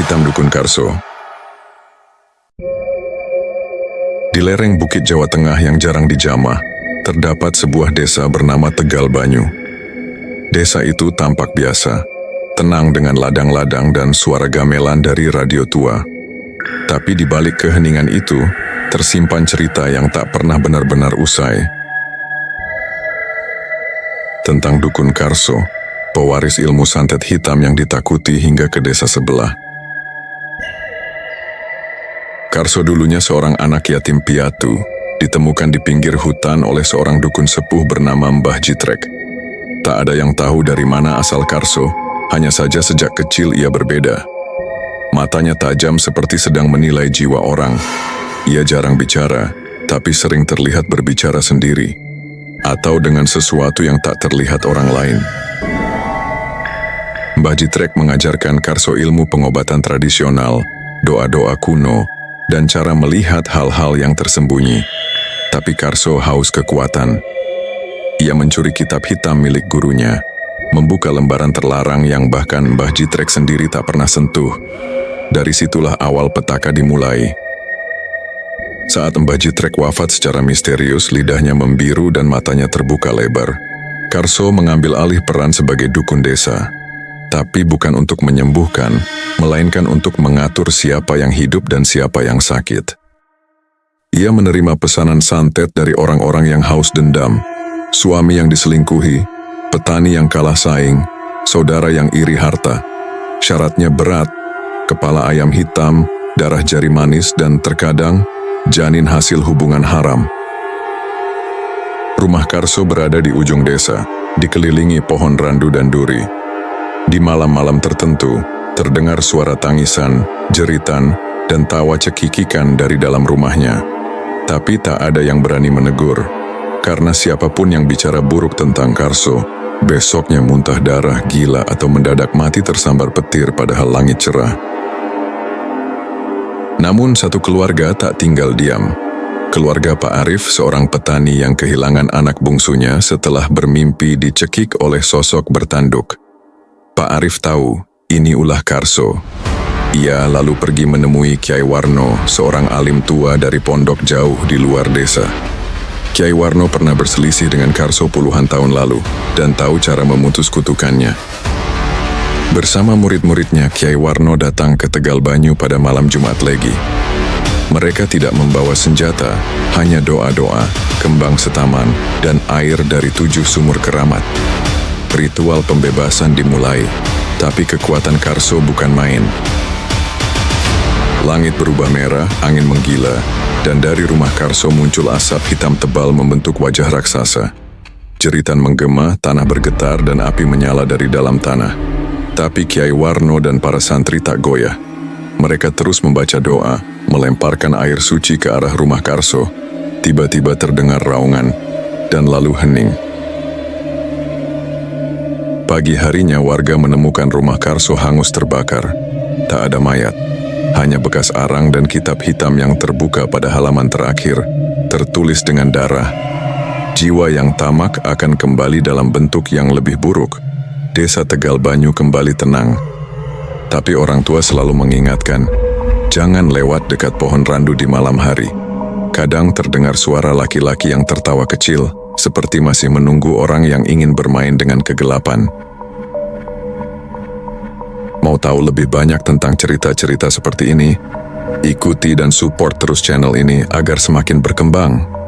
hitam dukun Karso. Di lereng Bukit Jawa Tengah yang jarang dijamah, terdapat sebuah desa bernama Tegal Banyu. Desa itu tampak biasa, tenang dengan ladang-ladang dan suara gamelan dari radio tua. Tapi di balik keheningan itu, tersimpan cerita yang tak pernah benar-benar usai. Tentang dukun Karso, pewaris ilmu santet hitam yang ditakuti hingga ke desa sebelah. Karso dulunya seorang anak yatim piatu, ditemukan di pinggir hutan oleh seorang dukun sepuh bernama Mbah Jitrek. Tak ada yang tahu dari mana asal Karso, hanya saja sejak kecil ia berbeda. Matanya tajam seperti sedang menilai jiwa orang. Ia jarang bicara, tapi sering terlihat berbicara sendiri, atau dengan sesuatu yang tak terlihat orang lain. Mbah Jitrek mengajarkan Karso ilmu pengobatan tradisional, doa-doa kuno, dan cara melihat hal-hal yang tersembunyi. Tapi Karso haus kekuatan. Ia mencuri kitab hitam milik gurunya, membuka lembaran terlarang yang bahkan Mbah Jitrek sendiri tak pernah sentuh. Dari situlah awal petaka dimulai. Saat Mbah Jitrek wafat secara misterius, lidahnya membiru dan matanya terbuka lebar. Karso mengambil alih peran sebagai dukun desa. Tapi bukan untuk menyembuhkan, melainkan untuk mengatur siapa yang hidup dan siapa yang sakit. Ia menerima pesanan santet dari orang-orang yang haus dendam, suami yang diselingkuhi, petani yang kalah saing, saudara yang iri harta. Syaratnya berat, kepala ayam hitam, darah jari manis, dan terkadang janin hasil hubungan haram. Rumah Karso berada di ujung desa, dikelilingi pohon randu dan duri. Di malam-malam tertentu, terdengar suara tangisan, jeritan, dan tawa cekikikan dari dalam rumahnya. Tapi tak ada yang berani menegur, karena siapapun yang bicara buruk tentang Karso, besoknya muntah darah, gila, atau mendadak mati tersambar petir padahal langit cerah. Namun satu keluarga tak tinggal diam. Keluarga Pak Arif, seorang petani yang kehilangan anak bungsunya setelah bermimpi dicekik oleh sosok bertanduk. Pak Arif tahu, ini ulah Karso. Ia lalu pergi menemui Kyai Warno, seorang alim tua dari pondok jauh di luar desa. Kyai Warno pernah berselisih dengan Karso puluhan tahun lalu, dan tahu cara memutus kutukannya. Bersama murid-muridnya, Kyai Warno datang ke Tegal Banyu pada malam Jumat Legi. Mereka tidak membawa senjata, hanya doa-doa, kembang setaman, dan air dari 7 sumur keramat. Ritual pembebasan dimulai, tapi kekuatan Karso bukan main. Langit berubah merah, angin menggila, dan dari rumah Karso muncul asap hitam tebal membentuk wajah raksasa. Jeritan menggema, tanah bergetar, dan api menyala dari dalam tanah. Tapi Kyai Warno dan para santri tak goyah. Mereka terus membaca doa, melemparkan air suci ke arah rumah Karso. Tiba-tiba terdengar raungan, dan lalu hening. Pagi harinya warga menemukan rumah Karso hangus terbakar. Tak ada mayat, hanya bekas arang dan kitab hitam yang terbuka pada halaman terakhir, tertulis dengan darah. Jiwa yang tamak akan kembali dalam bentuk yang lebih buruk. Desa Tegal Banyu kembali tenang. Tapi orang tua selalu mengingatkan, jangan lewat dekat pohon randu di malam hari. Kadang terdengar suara laki-laki yang tertawa kecil, seperti masih menunggu orang yang ingin bermain dengan kegelapan. Mau tahu lebih banyak tentang cerita-cerita seperti ini? Ikuti dan support terus channel ini agar semakin berkembang.